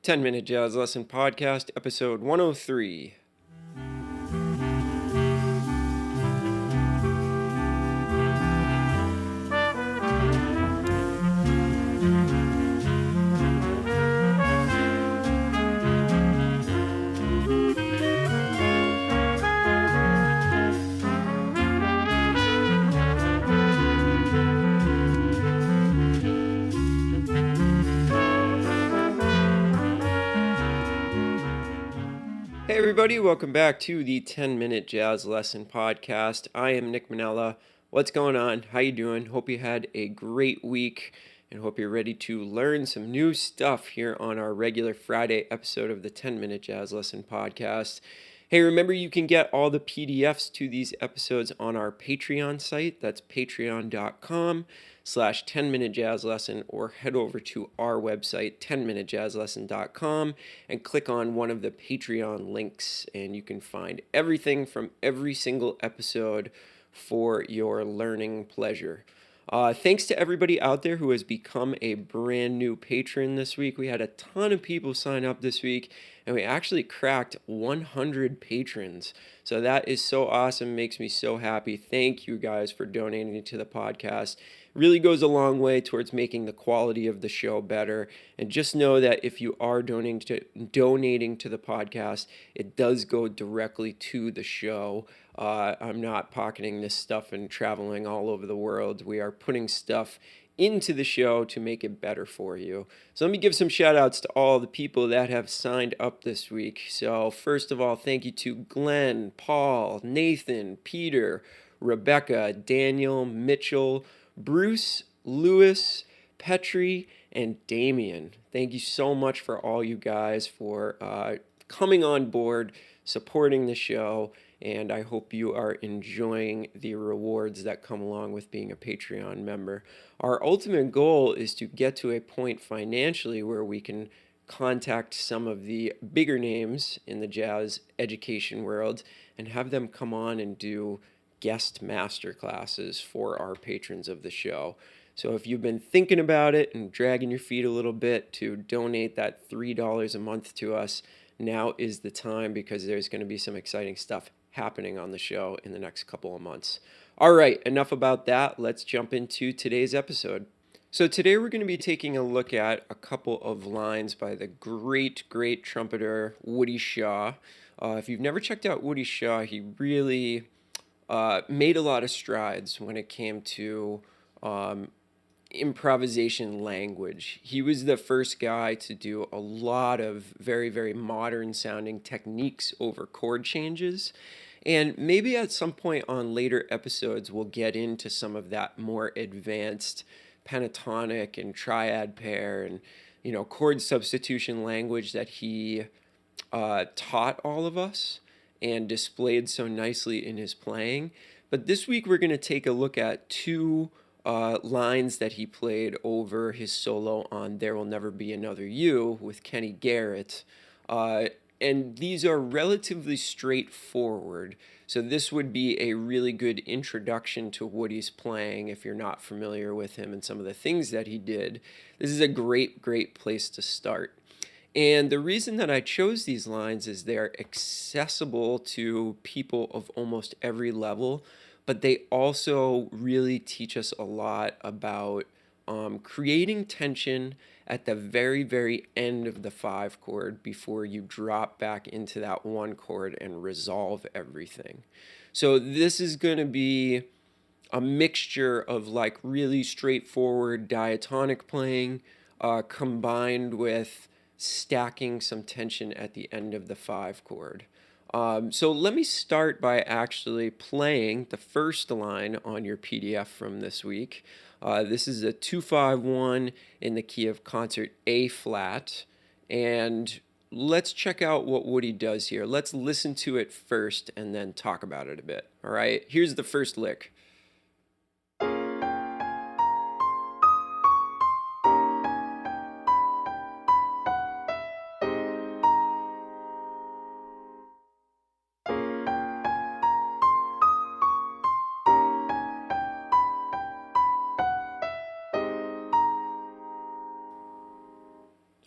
10 Minute Jazz Lesson Podcast, episode 103. Hey everybody, welcome back to the 10 Minute Jazz Lesson Podcast. I am Nick Manella. What's going on? How you doing? Hope you had a great week and hope you're ready to learn some new stuff here on our regular Friday episode of the 10 Minute Jazz Lesson Podcast. Hey, remember you can get all the PDFs to these episodes on our Patreon site. That's patreon.com/10-minute jazz lesson, or head over to our website 10minutejazzlesson.com and click on one of the Patreon links and you can find everything from every single episode for your learning pleasure. Thanks to everybody out there who has become a brand new patron this week. We had a ton of people sign up this week, and we actually cracked 100 patrons. So that is so awesome, makes me so happy. Thank you guys for donating to the podcast. It really goes a long way towards making the quality of the show better. And just know that if you are donating to the podcast, it does go directly to the show. I'm not pocketing this stuff and traveling all over the world. We are putting stuff into the show to make it better for you. So let me give some shout outs to all the people that have signed up this week. So first of all, thank you to Glenn, Paul, Nathan, Peter, Rebecca, Daniel, Mitchell, Bruce, Lewis, Petri, and Damien. Thank you so much for all you guys for coming on board, supporting the show, and I hope you are enjoying the rewards that come along with being a Patreon member. Our ultimate goal is to get to a point financially where we can contact some of the bigger names in the jazz education world and have them come on and do guest master classes for our patrons of the show. So if you've been thinking about it and dragging your feet a little bit to donate that $3 a month to us, now is the time, because there's going to be some exciting stuff happening on the show in the next couple of months. All right, enough about that. Let's jump into today's episode. So today we're going to be taking a look at a couple of lines by the great trumpeter Woody Shaw. If you've never checked out Woody Shaw, he really made a lot of strides when it came to improvisation language. He was the first guy to do a lot of very modern sounding techniques over chord changes. And maybe at some point on later episodes, we'll get into some of that more advanced pentatonic and triad pair and, chord substitution language that he taught all of us and displayed so nicely in his playing. But this week we're going to take a look at two lines that he played over his solo on There Will Never Be Another You with Kenny Garrett. And these are relatively straightforward. So this would be a really good introduction to Woody's playing if you're not familiar with him and some of the things that he did. This is a great place to start. And the reason that I chose these lines is they're accessible to people of almost every level, but they also really teach us a lot about creating tension at the very end of the 5 chord before you drop back into that 1 chord and resolve everything. So this is going to be a mixture of like really straightforward diatonic playing combined with stacking some tension at the end of the 5 chord. So let me start by actually playing the first line on your PDF from this week. This is a 2-5-1 in the key of concert A flat. And let's check out what Woody does here. Let's listen to it first and then talk about it a bit. All right, here's the first lick.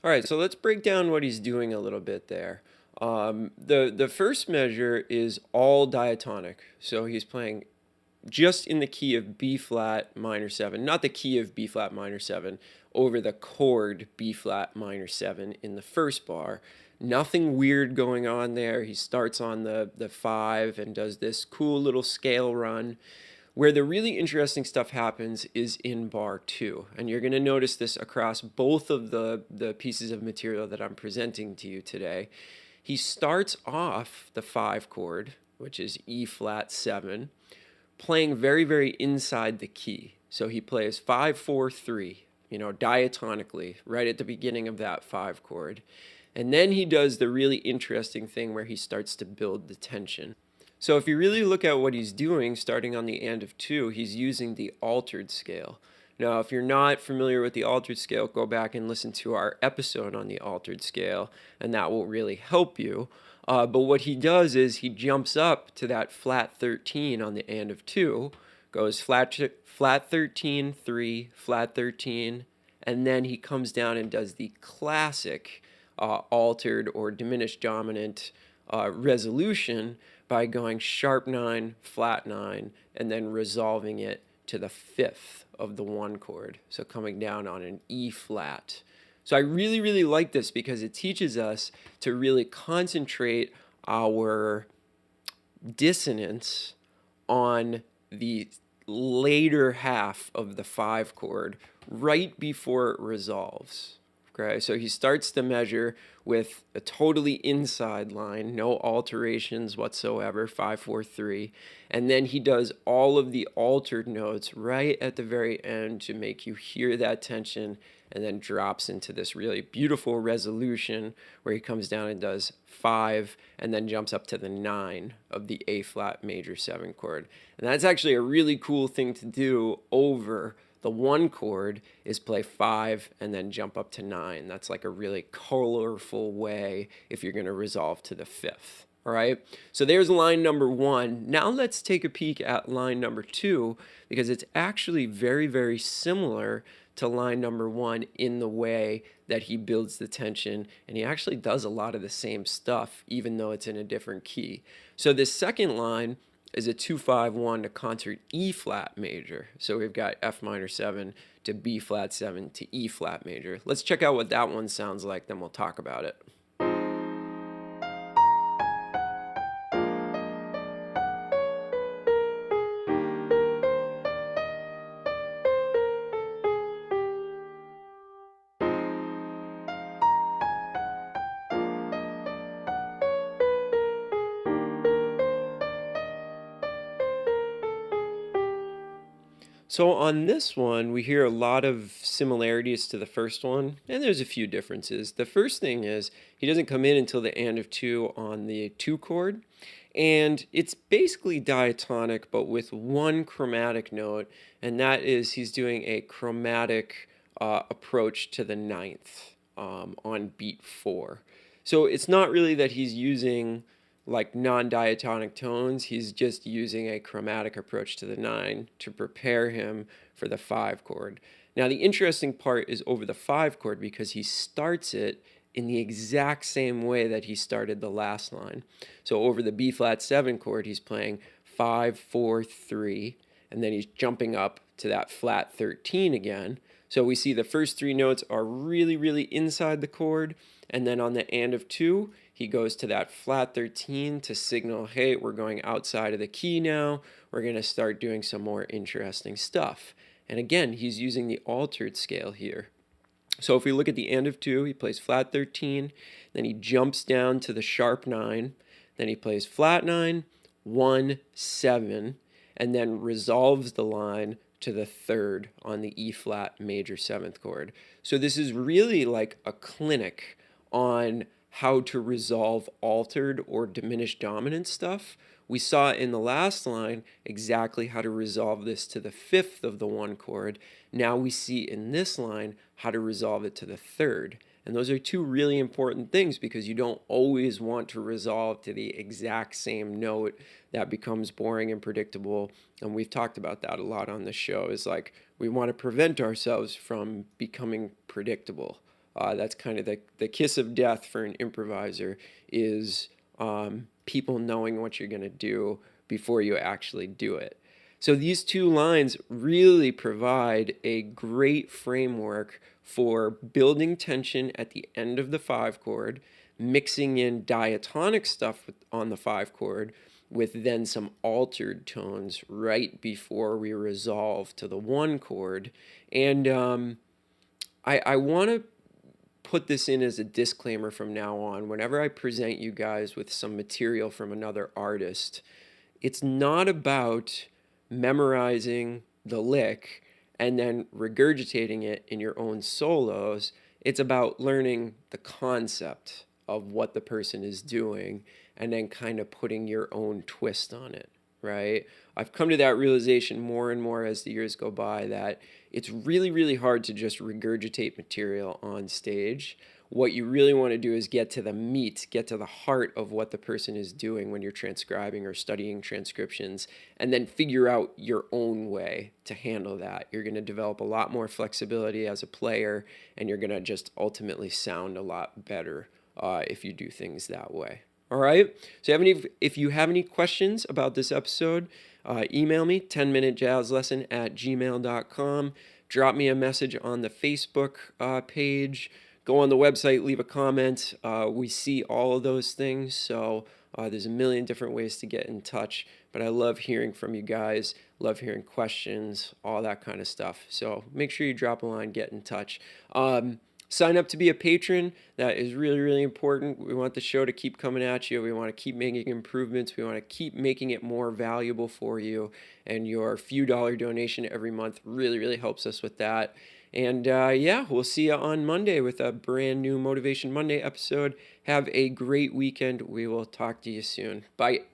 All right, so let's break down what he's doing a little bit there. The first measure is all diatonic. So he's playing just in the key of B flat minor 7, not the key of B flat minor 7, over the chord B flat minor 7 in the first bar. Nothing weird going on there. He starts on the 5 and does this cool little scale run. Where the really interesting stuff happens is in bar 2. And you're going to notice this across both of the pieces of material that I'm presenting to you today. He starts off the 5 chord, which is E flat 7, playing very, very inside the key. So he plays 5, 4, 3, diatonically, right at the beginning of that 5 chord. And then he does the really interesting thing where he starts to build the tension. So if you really look at what he's doing, starting on the and of 2, he's using the altered scale. Now, if you're not familiar with the altered scale, go back and listen to our episode on the altered scale, and that will really help you. But what he does is he jumps up to that flat 13 on the and of 2, goes flat 13, 3, flat 13, and then he comes down and does the classic altered or diminished dominant resolution by going sharp 9, flat 9, and then resolving it to the 5th of the 1 chord. So coming down on an E flat. So I really, really like this because it teaches us to really concentrate our dissonance on the later half of the 5 chord right before it resolves. Okay, so he starts the measure with a totally inside line, no alterations whatsoever, 5, 4, 3, and then he does all of the altered notes right at the very end to make you hear that tension, and then drops into this really beautiful resolution where he comes down and does 5 and then jumps up to the 9 of the A flat major 7 chord. And that's actually a really cool thing to do over the 1 chord is play 5 and then jump up to 9. That's like a really colorful way if you're going to resolve to the 5th. All right, so there's line number 1. Now let's take a peek at line number 2 because it's actually very, very similar to line number 1 in the way that he builds the tension, and he actually does a lot of the same stuff even though it's in a different key. So this second line is a 2-5-1 to concert E flat major. So we've got F minor 7 to B flat 7 to E flat major. Let's check out what that one sounds like, then we'll talk about it. So on this one, we hear a lot of similarities to the first one, and there's a few differences. The first thing is he doesn't come in until the and of 2 on the 2 chord, and it's basically diatonic, but with one chromatic note, and that is he's doing a chromatic approach to the 9th on beat 4. So it's not really that he's using like non-diatonic tones, he's just using a chromatic approach to the 9 to prepare him for the 5 chord. Now the interesting part is over the 5 chord because he starts it in the exact same way that he started the last line. So over the B flat 7 chord, he's playing 5, 4, 3, and then he's jumping up to that flat 13 again. So we see the first 3 notes are really, really inside the chord, and then on the and of 2, he goes to that flat 13 to signal, hey, we're going outside of the key now. We're going to start doing some more interesting stuff. And again, he's using the altered scale here. So if we look at the and of 2, he plays flat 13, then he jumps down to the sharp 9, then he plays flat 9, 1, 7, and then resolves the line to the 3rd on the E flat major 7th chord. So this is really like a clinic on how to resolve altered or diminished dominant stuff. We saw in the last line exactly how to resolve this to the 5th of the 1 chord. Now we see in this line how to resolve it to the 3rd. And those are 2 really important things because you don't always want to resolve to the exact same note. That becomes boring and predictable. And we've talked about that a lot on the show. Is like we want to prevent ourselves from becoming predictable. That's kind of the kiss of death for an improviser is people knowing what you're going to do before you actually do it. So these two lines really provide a great framework for building tension at the end of the 5 chord, mixing in diatonic stuff on the 5 chord, with then some altered tones right before we resolve to the 1 chord. And I want to put this in as a disclaimer from now on. Whenever I present you guys with some material from another artist, it's not about memorizing the lick and then regurgitating it in your own solos. It's about learning the concept of what the person is doing and then kind of putting your own twist on it, right? I've come to that realization more and more as the years go by that it's really, really hard to just regurgitate material on stage. What you really want to do is get to the meat, get to the heart of what the person is doing when you're transcribing or studying transcriptions, and then figure out your own way to handle that. You're going to develop a lot more flexibility as a player, and you're going to just ultimately sound a lot better if you do things that way. All right. So if you have any questions about this episode, email me 10minutejazzlesson@gmail.com. Drop me a message on the Facebook page. Go on the website, leave a comment. We see all of those things. So there's a million different ways to get in touch. But I love hearing from you guys. Love hearing questions, all that kind of stuff. So make sure you drop a line, get in touch. Sign up to be a patron. That is really, really important. We want the show to keep coming at you. We want to keep making improvements. We want to keep making it more valuable for you. And your few dollar donation every month really, really helps us with that. And yeah, we'll see you on Monday with a brand new Motivation Monday episode. Have a great weekend. We will talk to you soon. Bye.